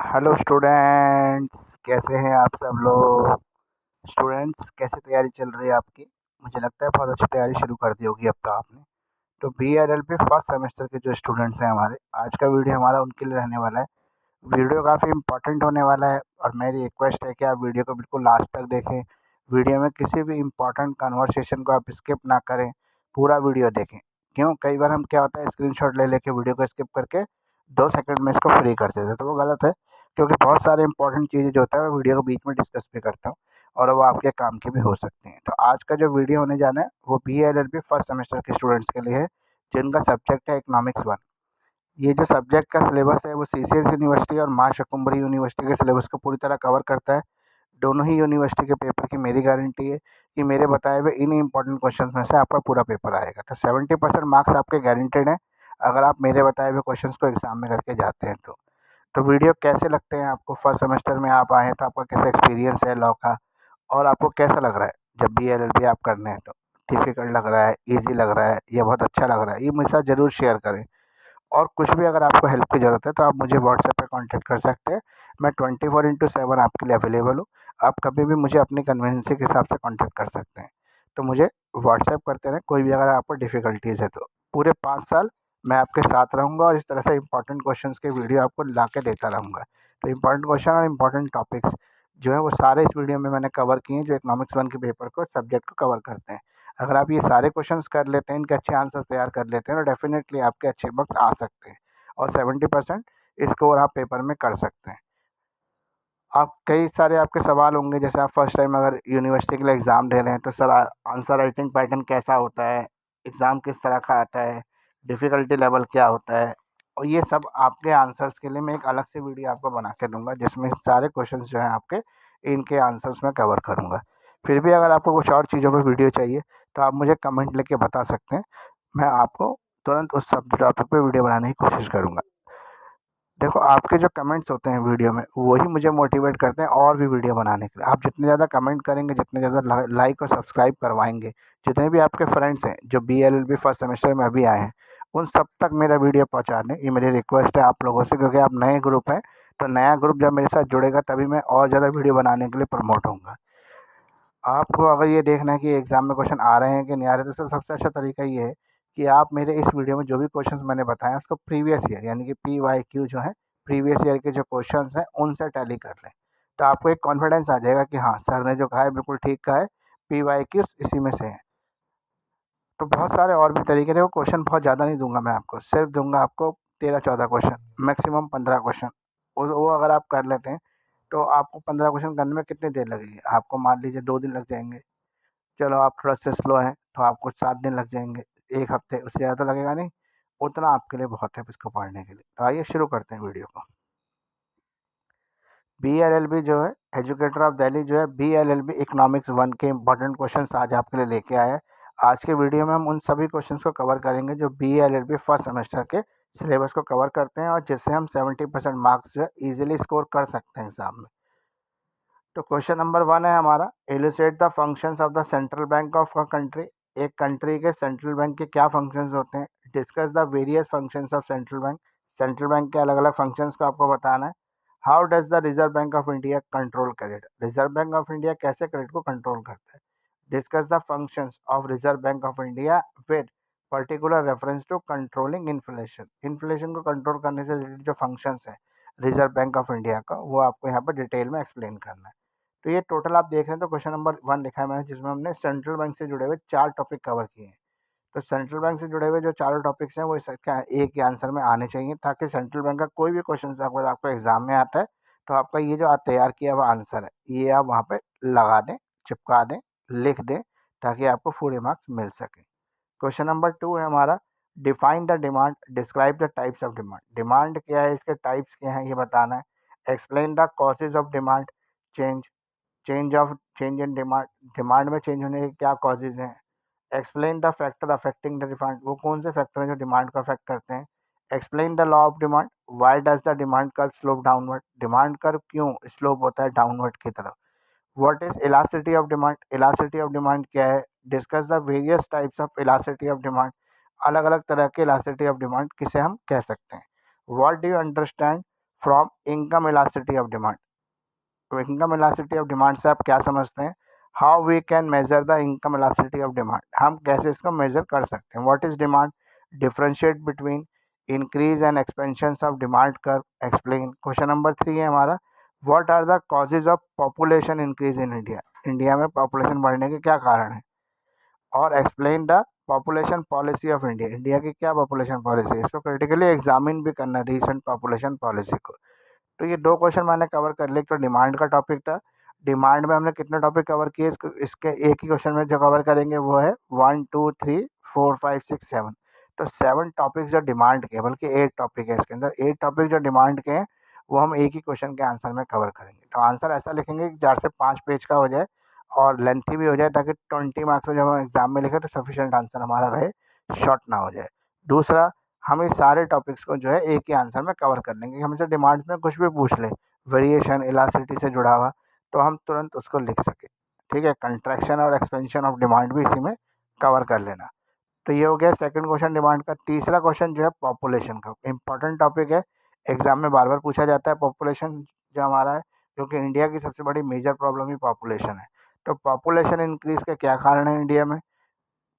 Hello students, कैसे हैं आप सब लोग। स्टूडेंट्स, कैसे तैयारी चल रही है आपकी। मुझे लगता है बहुत अच्छी तैयारी शुरू कर दी होगी अब तो आपने। तो BLLB फर्स्ट सेमेस्टर के जो स्टूडेंट्स हैं हमारे, आज का वीडियो हमारा उनके लिए रहने वाला है। वीडियो काफ़ी इंपॉर्टेंट होने वाला है और मेरी रिक्वेस्ट है कि आप वीडियो को बिल्कुल लास्ट तक देखें। वीडियो में किसी भी इम्पोर्टेंट कन्वर्सेशन को आप स्किप ना करें, पूरा वीडियो देखें। क्यों, कई बार हम क्या होता है स्क्रीनशॉट ले लेके वीडियो को स्किप करके 2 सेकंड में इसको फ्री कर देते हैं, तो वो गलत है। क्योंकि बहुत सारे इंपॉर्टेंट चीज़ें जो होता है वो वीडियो को बीच में डिस्कस भी करता हूँ और वो आपके काम की भी हो सकती हैं। तो आज का जो वीडियो होने जाना है वो BLLB फर्स्ट सेमेस्टर के स्टूडेंट्स के लिए है, जिनका सब्जेक्ट है इकोनॉमिक्स 1। ये जो सब्जेक्ट का सिलेबस है वो CCS यूनिवर्सिटी और माँ शाकुम्भरी यूनिवर्सिटी के सिलेबस को पूरी तरह कवर करता है। दोनों ही यूनिवर्सिटी के पेपर की मेरी गारंटी है कि मेरे बताए हुए इन इंपॉर्टेंट क्वेश्चन में से आपका पूरा पेपर आएगा। तो 70% मार्क्स आपके गारंटेड हैं अगर आप मेरे बताए हुए क्वेश्चन को एग्जाम में करके जाते हैं तो वीडियो कैसे लगते हैं आपको। फर्स्ट सेमेस्टर में आप आए हैं तो आपका कैसा एक्सपीरियंस है लॉ का, और आपको कैसा लग रहा है जब BLLB आप करने हैं तो। डिफिकल्ट लग रहा है, ईजी लग रहा है, या बहुत अच्छा लग रहा है, ये मेरे साथ ज़रूर शेयर करें। और कुछ भी अगर आपको हेल्प की ज़रूरत है तो आप मुझे व्हाट्सएप पे कांटेक्ट कर सकते हैं। मैं 24/7 आपके लिए अवेलेबल हूँ। आप कभी भी मुझे अपनी कन्वीनियंस के हिसाब से कांटेक्ट कर सकते हैं। तो मुझे व्हाट्सएप करते रहें, कोई भी अगर आपको डिफ़िकल्टीज़ है तो। पूरे 5 साल मैं आपके साथ रहूँगा और इस तरह से इंपॉर्टेंट क्वेश्चंस के वीडियो आपको ला के देता रहूँगा। तो इंपॉर्टेंट क्वेश्चन और इंपॉर्टेंट टॉपिक्स जो है वो सारे इस वीडियो में मैंने कवर किए हैं, जो इकोनॉमिक्स 1 के पेपर को सब्जेक्ट को कवर करते हैं। अगर आप ये सारे क्वेश्चंस कर लेते हैं, इनके अच्छे आंसर तैयार कर लेते हैं तो डेफिनेटली आपके अच्छे मार्क्स आ सकते हैं और 70% स्कोर आप पेपर में कर सकते हैं। आप कई सारे आपके सवाल होंगे, जैसे आप फर्स्ट टाइम अगर यूनिवर्सिटी के लिए एग्ज़ाम दे रहे हैं तो सर आंसर राइटिंग पैटर्न कैसा होता है, एग्ज़ाम किस तरह का आता है, डिफ़िकल्टी लेवल क्या होता है। और ये सब आपके आंसर्स के लिए मैं एक अलग से वीडियो आपको बना के दूंगा, जिसमें सारे क्वेश्चंस जो हैं आपके, इनके आंसर्स मैं कवर करूँगा। फिर भी अगर आपको कुछ और चीज़ों पर वीडियो चाहिए तो आप मुझे कमेंट लेके बता सकते हैं। मैं आपको तुरंत उस सब टॉपिक पे वीडियो बनाने की कोशिश करूँगा। देखो, आपके जो कमेंट्स होते हैं वीडियो में वही मुझे मोटिवेट करते हैं और भी वीडियो बनाने के लिए। आप जितने ज़्यादा कमेंट करेंगे, जितने ज़्यादा लाइक और सब्सक्राइब करवाएंगे, जितने भी आपके फ्रेंड्स हैं जो BLLB फर्स्ट सेमेस्टर में अभी आए हैं, उन सब तक मेरा वीडियो पहुंचा दें। ये मेरी रिक्वेस्ट है आप लोगों से, क्योंकि आप नए ग्रुप हैं। तो नया ग्रुप जब मेरे साथ जुड़ेगा तभी मैं और ज़्यादा वीडियो बनाने के लिए प्रमोट होऊंगा। आपको अगर ये देखना है कि एग्ज़ाम में क्वेश्चन आ रहे हैं कि नहीं आ रहे, तो सबसे अच्छा तरीका ये है कि आप मेरे इस वीडियो में जो भी क्वेश्चंस मैंने बताए हैं उसको प्रीवियस ईयर यानी कि PYQ जो है, प्रीवियस ईयर के जो क्वेश्चंस हैं उनसे टैली कर लें। तो आपको एक कॉन्फिडेंस आ जाएगा कि हाँ, सर ने जो कहा है बिल्कुल ठीक कहा है, PYQ इसी में से है। तो बहुत सारे और भी तरीके थे, वो क्वेश्चन बहुत ज़्यादा नहीं दूंगा मैं आपको, सिर्फ दूंगा आपको 13-14 क्वेश्चन, मैक्सिमम 15 क्वेश्चन। वो अगर आप कर लेते हैं तो आपको 15 क्वेश्चन करने में कितनी देर लगेगी, आपको मान लीजिए 2 दिन लग जाएंगे। चलो, आप थोड़ा से स्लो हैं तो आपको 7 दिन लग जाएंगे, 1 हफ्ते, उससे ज़्यादा तो लगेगा नहीं। उतना आपके लिए बहुत है इसको पढ़ने के लिए। तो आइए शुरू करते हैं वीडियो को। BLLB जो है, एजुकेटर ऑफ दिल्ली जो है, BLLB इकोनॉमिक्स 1 के इंपॉर्टेंट क्वेश्चन आज आपके लिए लेके आए हैं। आज के वीडियो में हम उन सभी क्वेश्चन को कवर करेंगे जो BLLB फर्स्ट सेमेस्टर के सिलेबस को कवर करते हैं और जिससे हम 70% मार्क्स जो है ईजिली स्कोर कर सकते हैं एग्जाम में। तो क्वेश्चन नंबर 1 है हमारा, illustrate the functions of the central bank of a country. एक कंट्री के सेंट्रल बैंक के क्या फंक्शंस होते हैं। Discuss the various functions of central bank. Central bank के अलग अलग फंक्शंस को आपको बताना है। How does the reserve bank of India control credit. Reserve bank of India कैसे क्रेडिट को कंट्रोल करता है। Discuss the functions of reserve bank of India with particular reference to controlling inflation. Inflation को control करने से related जो functions है reserve bank of India का, वो आपको यहाँ पर डिटेल में एक्सप्लेन करना है। तो ये टोटल आप देख रहे हैं तो क्वेश्चन नंबर 1 लिखा है मैंने, जिसमें हमने सेंट्रल बैंक से जुड़े हुए 4 टॉपिक कवर किए हैं। तो सेंट्रल बैंक से जुड़े हुए जो चारों टॉपिक्स हैं वो क्या एक ही आंसर में आने चाहिए, ताकि सेंट्रल बैंक का कोई भी क्वेश्चन अगर आपको एग्जाम में आता है तो आपका ये जो आप तैयार किया हुआ आंसर है ये आप वहाँ पे लगा दें, चिपका दें, लिख दें, ताकि आपको पूरे मार्क्स मिल सके। क्वेश्चन नंबर 2 है हमारा, define the demand, describe the types of demand. Demand क्या है, इसके टाइप्स क्या हैं, ये बताना है। Explain the causes of demand change. Change in demand, demand में चेंज होने के क्या कॉजेज हैं। Explain the factor affecting the demand, वो कौन से फैक्टर हैं जो डिमांड को अफेक्ट करते हैं। Explain the law of demand, why does the demand curve slope downward, demand curve क्यों स्लोप होता है डाउनवर्ड की तरफ। What is elasticity of demand, elasticity of demand क्या है। Discuss the various types of elasticity of demand, अलग अलग तरह के इलास्टिसिटी ऑफ डिमांड किसे हम कह सकते हैं। What do you understand from income elasticity of demand. तो इनकम इलास्टिसिटी ऑफ डिमांड से आप क्या समझते हैं? How we can measure the income elasticity of demand, हम कैसे इसको मेजर कर सकते हैं? What is demand? Differentiate between increase and expansion of demand curve, explain. Question number 3 है हमारा, what are the causes of population increase in India, India में population बढ़ने के क्या कारण है? और explain the population policy of India, India की क्या पॉपुलेशन पॉलिसी है? इसको क्रिटिकली एग्जामिन भी करना है रिसेंट पॉपुलेशन पॉलिसी को। तो ये 2 क्वेश्चन मैंने कवर कर लिए। तो डिमांड का टॉपिक था, डिमांड में हमने कितने टॉपिक कवर किए, इसके एक ही क्वेश्चन में जो कवर करेंगे वो है 1 2 3 4 5 6 7। तो 7 टॉपिक्स जो डिमांड के, बल्कि 8 टॉपिक है इसके अंदर, 8 टॉपिक जो डिमांड के हैं वो हम एक ही क्वेश्चन के आंसर में कवर करेंगे। तो आंसर ऐसा लिखेंगे कि 4 से 5 पेज का हो जाए और लेंथी भी हो जाए, ताकि 20 मार्क्स में जब हम एग्जाम में लिखें तो सफिशिएंट आंसर हमारा रहे, शॉर्ट ना हो जाए। दूसरा, हम इस सारे टॉपिक्स को जो है एक ही आंसर में कवर कर लेंगे। हमसे डिमांड्स में कुछ भी पूछ ले, वेरिएशन इलास्टिसिटी से जुड़ा हुआ, तो हम तुरंत उसको लिख सके। ठीक है, कंट्रैक्शन और एक्सपेंशन ऑफ डिमांड भी इसी में कवर कर लेना। तो ये हो गया सेकंड क्वेश्चन डिमांड का। तीसरा क्वेश्चन जो है पॉपुलेशन का, इंपॉर्टेंट टॉपिक है, एग्जाम में बार बार पूछा जाता है। पॉपुलेशन जो हमारा है, क्योंकि इंडिया की सबसे बड़ी मेजर प्रॉब्लम ही पॉपुलेशन है। तो पॉपुलेशन इंक्रीज के क्या कारण है इंडिया में,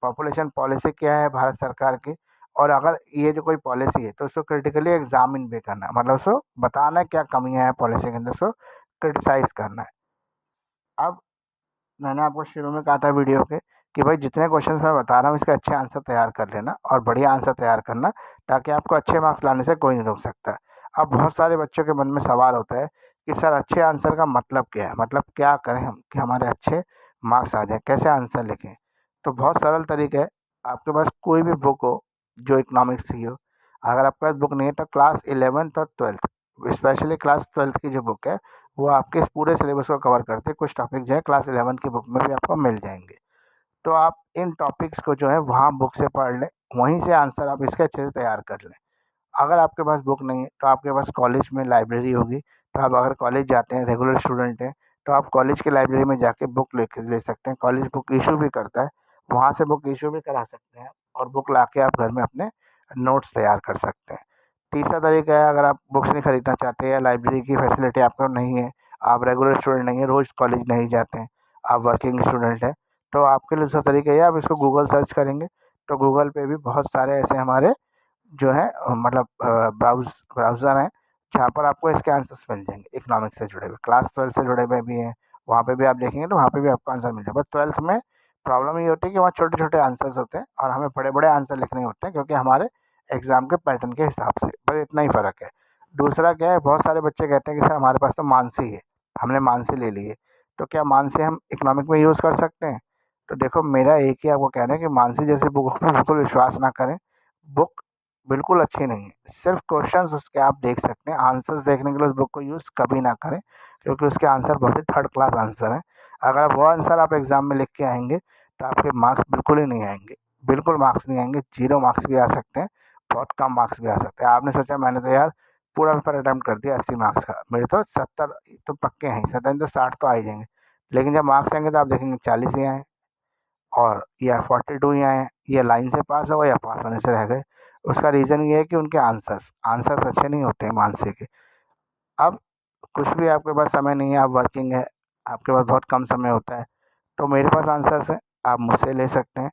पॉपुलेशन पॉलिसी क्या है भारत सरकार की, और अगर ये जो कोई पॉलिसी है तो उसको क्रिटिकली एग्जामिन भी करना है, मतलब उसको बताना है क्या कमियां हैं पॉलिसी के अंदर, उसको क्रिटिसाइज करना है। अब मैंने आपको शुरू में कहा था वीडियो के कि भाई जितने क्वेश्चंस मैं बता रहा हूँ इसके अच्छे आंसर तैयार कर लेना और बढ़िया आंसर तैयार करना, ताकि आपको अच्छे मार्क्स लाने से कोई नहीं रोक सकता। अब बहुत सारे बच्चों के मन में सवाल होता है कि सर अच्छे आंसर का मतलब क्या है, मतलब क्या करें हम कि हमारे अच्छे मार्क्स आ जाए, कैसे आंसर लिखें? तो बहुत सरल तरीका है, आपके पास कोई भी बुक हो जो इकोनॉमिक्स की हो, अगर आपके पास बुक नहीं है तो क्लास 11th और 12th, स्पेशली क्लास 12th की जो बुक है वो आपके इस पूरे सिलेबस को कवर करते हैं। कुछ टॉपिक जो है क्लास 11th की बुक में भी आपको मिल जाएंगे। तो आप इन टॉपिक्स को जो है वहाँ बुक से पढ़ लें, वहीं से आंसर आप इसके अच्छे से तैयार कर लें। अगर आपके पास बुक नहीं है तो आपके पास कॉलेज में लाइब्रेरी होगी, तो आप अगर कॉलेज जाते हैं, रेगुलर स्टूडेंट हैं, तो आप कॉलेज की लाइब्रेरी में जाके बुक ले सकते हैं। कॉलेज बुक इशू भी करता है, वहाँ से बुक इशू भी करा सकते हैं और बुक ला के आप घर में अपने नोट्स तैयार कर सकते हैं। तीसरा तरीका है, अगर आप बुक्स नहीं खरीदना चाहते या लाइब्रेरी की फैसिलिटी आपको नहीं है, आप रेगुलर स्टूडेंट नहीं है, रोज़ कॉलेज नहीं जाते हैं, आप वर्किंग स्टूडेंट हैं, तो आपके लिए दूसरा तरीका ये है, आप इसको गूगल सर्च करेंगे तो गूगल पे भी बहुत सारे ऐसे हमारे जो है मतलब ब्राउज़र हैं जहाँ पर आपको इसके आंसर्स मिल जाएंगे, इकोनॉमिक्स से जुड़े हुए, क्लास 12 से जुड़े हुए भी हैं, वहाँ पे भी आप देखेंगे तो वहाँ पे भी आपको आंसर मिल जाएगा। बस 12th में प्रॉब्लम ये होती है कि वहाँ छोटे छोटे आंसर्स होते हैं और हमें बड़े बड़े आंसर लिखने होते हैं, क्योंकि हमारे एग्जाम के पैटर्न के हिसाब से, बस इतना ही फ़र्क है। दूसरा क्या है, बहुत सारे बच्चे कहते हैं कि सर हमारे पास तो मानसी है, हमने मानसी ले ली है, तो क्या मानसी हम इकोनॉमिक में यूज़ कर सकते हैं? तो देखो, मेरा एक ही आपको कहना है कि मानसी जैसी बुक पर बिल्कुल विश्वास ना करें। बुक बिल्कुल अच्छी नहीं है, सिर्फ क्वेश्चंस उसके आप देख सकते हैं, आंसर्स देखने के लिए उस बुक को यूज़ कभी ना करें, क्योंकि उसके आंसर बहुत ही थर्ड क्लास आंसर हैं। अगर आप वो आंसर आप एग्ज़ाम में लिख के आएंगे तो आपके मार्क्स बिल्कुल ही नहीं आएंगे, बिल्कुल मार्क्स नहीं आएंगे, 0 मार्क्स भी आ सकते हैं, बहुत कम मार्क्स भी आ सकते हैं। आपने सोचा मैंने तो यार पूरा पेपर अटैम्प्ट कर दिया 80 मार्क्स का, मेरे तो 70 तो पक्के हैं, 70 तो 60 तो आ ही जाएंगे, लेकिन जब मार्क्स आएंगे तो आप देखेंगे 40 ही आए, और या 42 ही आए, या लाइन से पास हो गए या पास होने से रह गए। उसका रीज़न ये है कि उनके आंसर्स आंसर्स अच्छे नहीं होते हैं मानसी के। अब कुछ भी आपके पास समय नहीं है, आप वर्किंग है, आपके पास बहुत कम समय होता है, तो मेरे पास आंसर्स हैं, आप मुझसे ले सकते हैं।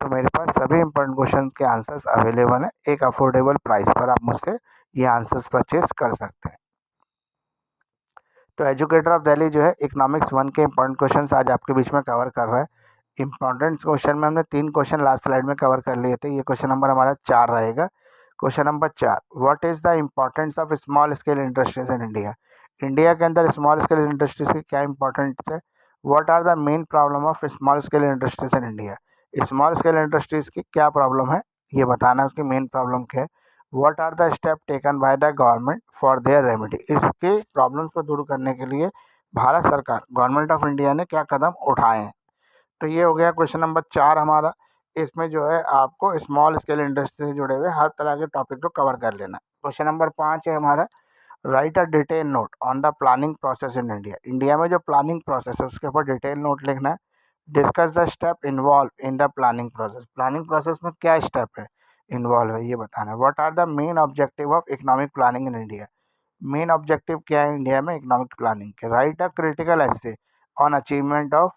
तो मेरे पास सभी इंपॉर्टेंट क्वेश्चन के आंसर्स अवेलेबल हैं, एक अफोर्डेबल प्राइस पर आप मुझसे ये आंसर्स परचेज कर सकते हैं। तो एजुकेटर ऑफ दिल्ली जो है इकोनॉमिक्स 1 के इंपॉर्टेंट क्वेश्चंस आज आपके बीच में कवर कर रहा है। इंपॉर्टेंट क्वेश्चन में हमने 3 क्वेश्चन लास्ट स्लाइड में कवर कर लिए थे, ये क्वेश्चन नंबर हमारा 4 रहेगा। Question number 4, what is the importance of small scale industries in India, India के अंदर स्मॉल स्केल इंडस्ट्रीज की क्या इंपॉर्टेंस है? What are the main problem of small scale industries in India, small scale industries की क्या problem है, ये बताना है उसकी मेन प्रॉब्लम क्या है। What are the step taken by the government for their remedy, इसके प्रॉब्लम्स को दूर करने के लिए भारत सरकार, गवर्नमेंट ऑफ इंडिया ने क्या कदम उठाए हैं। तो ये हो गया क्वेश्चन नंबर 4 हमारा। इसमें जो है आपको स्मॉल स्केल इंडस्ट्री से जुड़े हुए हर तरह के टॉपिक को कवर कर लेना। क्वेश्चन नंबर 5 है हमारा, right a detail note on the planning process in India, India में जो प्लानिंग प्रोसेस है उसके ऊपर डिटेल नोट लिखना है। Discuss the step involve in the planning process में क्या स्टेप है इन्वॉल्व है ये बताना है। What are the main objective of economic planning in India, main objective क्या है इंडिया में इकोनॉमिक प्लानिंग के? Write a critical essay on achievement of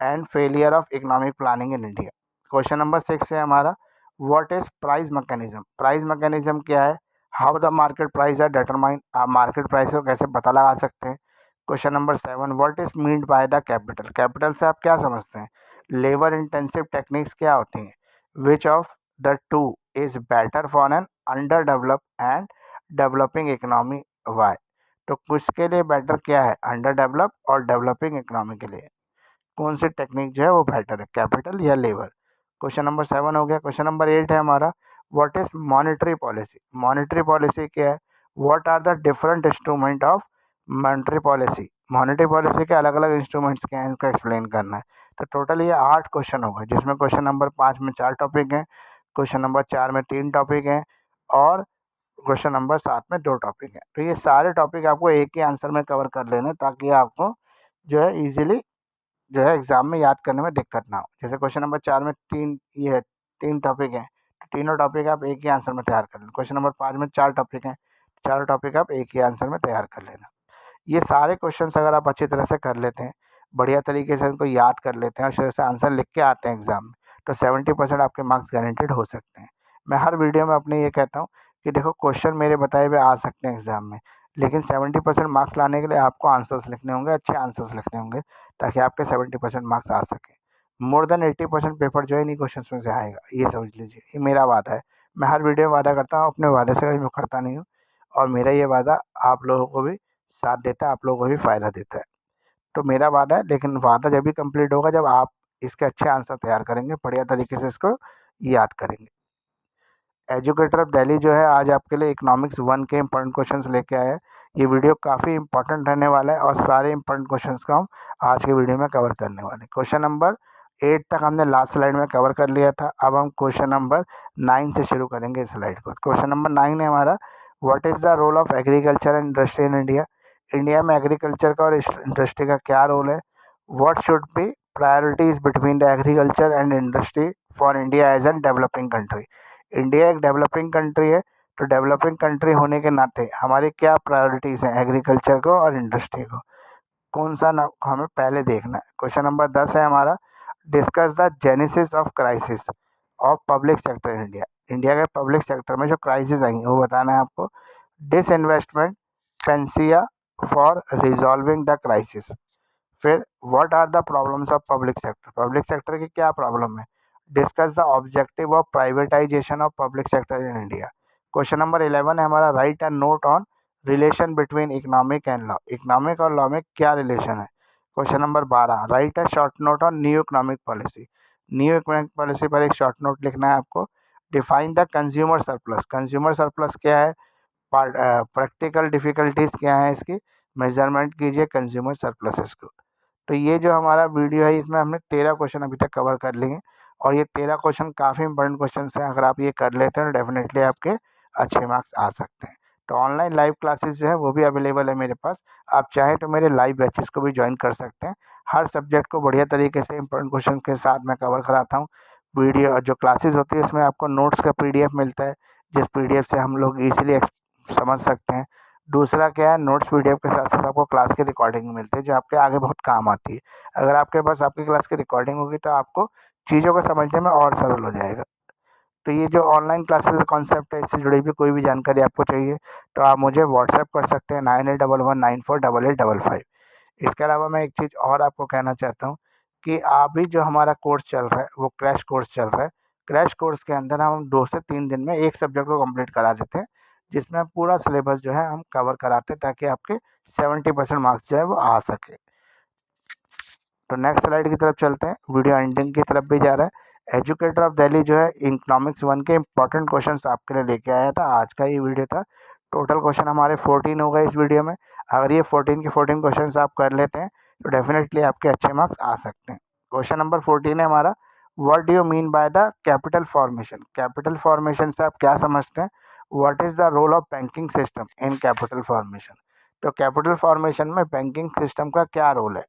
and failure of economic planning in India. Question number 6 है हमारा, what is price mechanism? Price mechanism क्या है? How the market price are determine, आप market price को कैसे पता लगा सकते हैं? Question number 7, what is meant by the capital? Capital से आप क्या समझते हैं? लेबर इंटेंसिव टेक्निक्स क्या होती हैं? Which of the two is better for an under develop and developing economy? Why? तो किसके लिए बेटर क्या है, अंडर डेवलप और डेवलपिंग इकोनॉमी के लिए कौन सी टेक्निक जो है वो बेटर है, कैपिटल या लेबर? क्वेश्चन नंबर 7 हो गया। क्वेश्चन नंबर 8 है हमारा, what is monetary policy? Monetary policy क्या है? What are the different instrument of monetary policy? Monetary policy के अलग अलग इंस्ट्रूमेंट्स क्या हैं, इनको एक्सप्लेन करना है। तो टोटल ये 8 क्वेश्चन होगा, जिसमें क्वेश्चन नंबर 5 में 4 टॉपिक हैं, क्वेश्चन नंबर 4 में 3 टॉपिक हैं, और क्वेश्चन नंबर 7 में 2 टॉपिक हैं। तो ये सारे टॉपिक आपको एक ही आंसर में कवर कर लेने, ताकि आपको जो है इजीली जो है एग्जाम में याद करने में दिक्कत ना हो। जैसे क्वेश्चन नंबर 4 में 3 ये है, 3 टॉपिक हैं, तो तीनों टॉपिक आप एक ही आंसर में तैयार कर लेना। क्वेश्चन नंबर 5 में 4 टॉपिक हैं, चारों टॉपिक आप एक ही आंसर में तैयार कर लेना। ये सारे क्वेश्चंस अगर आप अच्छी तरह से कर लेते हैं, बढ़िया तरीके से उनको याद कर लेते हैं और से आंसर लिख के आते हैं एग्जाम में, तो 70% आपके मार्क्स गारंटेड हो सकते हैं। मैं हर वीडियो में अपने ये कहता हूँ कि देखो, क्वेश्चन मेरे बताए हुए आ सकते हैं एग्जाम में, लेकिन 70% मार्क्स लाने के लिए आपको आंसर्स लिखने होंगे, अच्छे आंसर्स लिखने होंगे, ताकि आपके 70% मार्क्स आ सके। मोर देन 80% पेपर जो है इन्हीं क्वेश्चन में से आएगा, ये समझ लीजिए, ये मेरा वादा है। मैं हर वीडियो में वादा करता हूँ, अपने वादे से कभी मुकरता नहीं हूँ, और मेरा ये वादा आप लोगों को भी साथ देता है, आप लोगों को भी फ़ायदा देता है। तो मेरा वादा है, लेकिन वादा जब भी कंप्लीट होगा जब आप इसके अच्छे आंसर तैयार करेंगे, बढ़िया तरीके से इसको याद करेंगे। एजुकेटर ऑफ दिल्ली जो है आज आपके लिए इकोनॉमिक्स 1 के इंपॉर्टेंट क्वेश्चंस लेके आया है। ये वीडियो काफ़ी इंपॉर्टेंट रहने वाला है, और सारे इंपॉर्टेंट क्वेश्चंस को हम आज के वीडियो में कवर करने वाले हैं। क्वेश्चन नंबर 8 तक हमने लास्ट स्लाइड में कवर कर लिया था। अब हम क्वेश्चन नंबर 9 से शुरू करेंगे इस स्लाइड को। क्वेश्चन नंबर 9 है हमारा, what is the role of agriculture and industry in India? India में एग्रीकल्चर का और इंडस्ट्री का क्या रोल है? What should be priorities between the agriculture and industry for India as an developing country? India एक developing country है, तो developing country होने के नाते हमारी क्या प्रायोरिटीज़ हैं एग्रीकल्चर को और इंडस्ट्री को, कौन सा ना हमें पहले देखना है। क्वेश्चन नंबर 10 है हमारा, discuss the genesis of crisis of public sector in India. India के पब्लिक सेक्टर में जो क्राइसिस आएंगे वो बताना है आपको। Disinvestment, panacea for resolving the crisis. फिर what are the problems of public sector? Public sector की क्या प्रॉब्लम है? Discuss the objective of privatisation of public sector in India. Question number 11 है हमारा, write and note on relation between economic and law. Economic और law में क्या relation है? Question number 12, right A short note on new economic policy. New economic policy पर एक short note लिखना है आपको। Define the consumer surplus. Consumer surplus क्या है? प्रैक्टिकल डिफिकल्टीज क्या है इसकी? मेजरमेंट कीजिए कंज्यूमर सरप्लसेस को। तो ये जो हमारा वीडियो है, इसमें हमने 13 क्वेश्चन अभी तक कवर कर लिए हैं, और ये 13 क्वेश्चन काफ़ी इंपॉर्टेंट क्वेश्चन हैं। अगर आप ये कर लेते हैं तो डेफिनेटली आपके अच्छे मार्क्स आ सकते हैं। तो ऑनलाइन लाइव क्लासेस जो है वो भी अवेलेबल है मेरे पास, आप चाहें तो मेरे लाइव बैचेस को भी ज्वाइन कर सकते हैं। हर सब्जेक्ट को बढ़िया तरीके से इंपॉर्टेंट क्वेश्चन के साथ मैं कवर कराता हूँ। वीडियो जो क्लासेस होती है इसमें आपको नोट्स का PDF मिलता है, जिस PDF से हम लोग ईजिली समझ सकते हैं। दूसरा क्या है, नोट्स PDF के साथ साथ आपको क्लास की रिकॉर्डिंग मिलती है, जो आपके आगे बहुत काम आती है। अगर आपके पास आपकी क्लास की रिकॉर्डिंग होगी तो आपको चीज़ों को समझने में और सरल हो जाएगा। तो ये जो ऑनलाइन क्लासेस का कॉन्सेप्ट है, इससे जुड़ी भी कोई भी जानकारी आपको चाहिए तो आप मुझे व्हाट्सएप कर सकते हैं 9811948855। इसके अलावा मैं एक चीज़ और आपको कहना चाहता हूँ कि अभी जो हमारा कोर्स चल रहा है वो क्रैश कोर्स चल रहा है। क्रैश कोर्स के अंदर हम 2 से 3 दिन में एक सब्जेक्ट को कंप्लीट करा देते हैं, जिसमें पूरा सिलेबस जो है हम कवर कराते हैं, ताकि आपके 70% मार्क्स जो है वो आ सके। तो नेक्स्ट स्लाइड की तरफ चलते हैं, वीडियो एंडिंग की तरफ भी जा रहा है। एजुकेटर ऑफ दिल्ली जो है इकोनॉमिक्स 1 के इंपॉर्टेंट क्वेश्चंस आपके लिए लेके आया था। आज का ये वीडियो था। टोटल क्वेश्चन हमारे 14 हो गए इस वीडियो में। अगर ये 14 के 14 क्वेश्चंस आप कर लेते हैं तो डेफिनेटली आपके अच्छे मार्क्स आ सकते हैं। क्वेश्चन नंबर 14 है हमारा, what do you mean by the capital formation? Capital formation से आप क्या समझते हैं? What is the role of banking system in capital formation? तो कैपिटल फॉर्मेशन में बैंकिंग सिस्टम का क्या रोल है?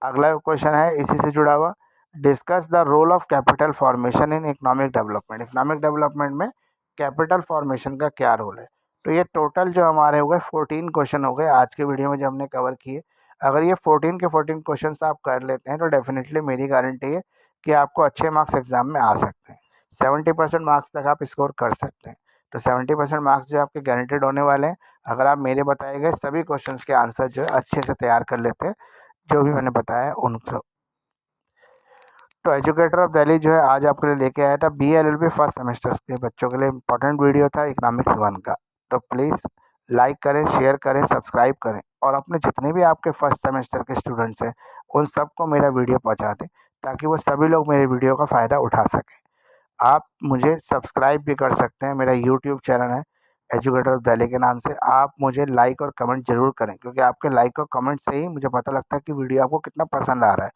अगला क्वेश्चन है इसी से जुड़ा हुआ, discuss the role of capital formation in economic development. Economic development में कैपिटल फॉर्मेशन का क्या रोल है? तो ये टोटल जो हमारे हो गए 14 क्वेश्चन हो गए आज के वीडियो में जो हमने कवर किए। अगर ये 14 के 14 क्वेश्चंस आप कर लेते हैं तो डेफिनेटली मेरी गारंटी है कि आपको अच्छे मार्क्स एग्जाम में आ सकते हैं। 70% मार्क्स तक आप स्कोर कर सकते हैं। तो 70% मार्क्स जो आपके गारंटेड होने वाले हैं अगर आप मेरे बताए गए सभी क्वेश्चंस के आंसर जो है अच्छे से तैयार कर लेते हैं, जो भी मैंने बताया उनको। तो एजुकेटर ऑफ दिल्ली जो है आज आपके लिए लेके आया था BLLB फर्स्ट सेमेस्टर के बच्चों के लिए इंपॉर्टेंट वीडियो था इकोनॉमिक्स 1 का। तो प्लीज़ लाइक करें, शेयर करें, सब्सक्राइब करें और अपने जितने भी आपके फर्स्ट सेमेस्टर के स्टूडेंट्स हैं उन सबको मेरा वीडियो पहुंचा दें ताकि वो सभी लोग मेरे वीडियो का फ़ायदा उठा सकें। आप मुझे सब्सक्राइब भी कर सकते हैं, मेरा यूट्यूब चैनल है एजुकेटर ऑफ दिल्ली के नाम से। आप मुझे लाइक और कमेंट ज़रूर करें क्योंकि आपके लाइक और कमेंट से ही मुझे पता लगता है कि वीडियो आपको कितना पसंद आ रहा है।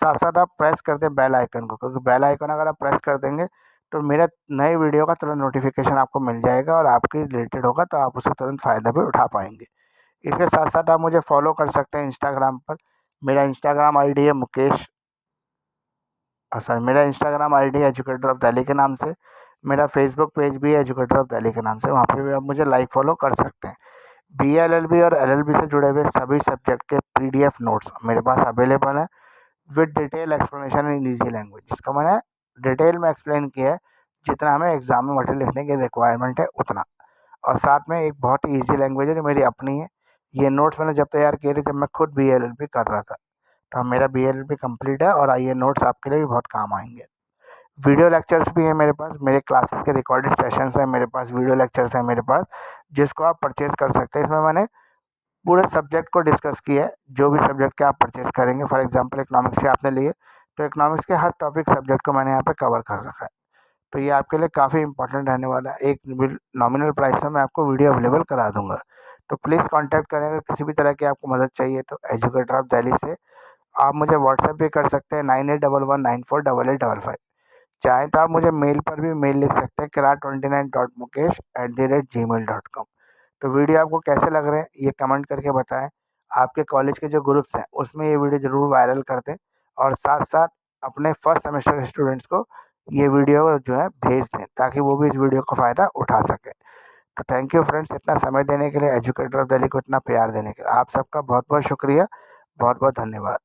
साथ साथ आप प्रेस कर दें बेल आइकन को क्योंकि बेल आइकन अगर आप प्रेस कर देंगे तो मेरे नए वीडियो का तुरंत नोटिफिकेशन आपको मिल जाएगा और आपके रिलेटेड होगा तो आप उसका तुरंत फ़ायदा भी उठा पाएंगे। इसके साथ साथ आप मुझे फॉलो कर सकते हैं इंस्टाग्राम पर। मेरा इंस्टाग्राम आईडी है मुकेश, सर मेरा इंस्टाग्राम आईडी है एजुकेटर ऑफ दिल्ली के नाम से। मेरा फेसबुक पेज भी है एजुकेटर ऑफ दिल्ली के नाम से, वहाँ पे भी आप मुझे लाइक फॉलो कर सकते हैं। BLLB और LLB से जुड़े हुए सभी सब्जेक्ट के PDF नोट्स मेरे पास अवेलेबल है with detail explanation in easy language, जिसको मैंने डिटेल में एक्सप्लेन किया है जितना हमें एग्जाम में मटेरियल लिखने की रिक्वायरमेंट है उतना। और साथ में एक बहुत ही ईजी लैंग्वेज है जो मेरी अपनी है। ये नोट्स मैंने जब तैयार किए थे जब मैं खुद BLLB कर रहा था। तो मेरा BLLB कंप्लीट है और ये नोट्स आपके लिए भी बहुत काम आएंगे। वीडियो लेक्चर्स भी हैं मेरे पास, मेरे क्लासेस के रिकॉर्डेड सेशंस हैं मेरे पास, वीडियो लेक्चर्स हैं मेरे पास जिसको आप परचेज कर सकते हैं। इसमें मैंने पूरे सब्जेक्ट को डिस्कस किया है, जो भी सब्जेक्ट के आप परचेज करेंगे। फॉर एग्जांपल इकोनॉमिक्स से आपने लिए तो इकोनॉमिक्स के हर टॉपिक सब्जेक्ट को मैंने यहाँ पे कवर कर रखा है। तो ये आपके लिए काफ़ी इंपॉर्टेंट रहने वाला है। एक नॉमिनल प्राइस में मैं आपको वीडियो अवेलेबल करा दूंगा। तो प्लीज़ कॉन्टैक्ट करें अगर किसी भी तरह की आपको मदद चाहिए तो एजुकेटर ऑफ दिल्ली से। आप मुझे व्हाट्सएप भी कर सकते हैं 9811948855। चाहे तो आप मुझे मेल पर भी मेल लिख सकते हैं kirat29.mukesh@gmail.com। तो वीडियो आपको कैसे लग रहे हैं ये कमेंट करके बताएं। आपके कॉलेज के जो ग्रुप्स हैं उसमें ये वीडियो ज़रूर वायरल कर दें और साथ साथ अपने फर्स्ट सेमेस्टर के स्टूडेंट्स को ये वीडियो जो है भेज दें ताकि वो भी इस वीडियो का फ़ायदा उठा सकें। तो थैंक यू फ्रेंड्स, इतना समय देने के लिए, एजुकेटर ऑफ दिल्ली को इतना प्यार देने के लिए आप सबका बहुत बहुत शुक्रिया, बहुत बहुत धन्यवाद।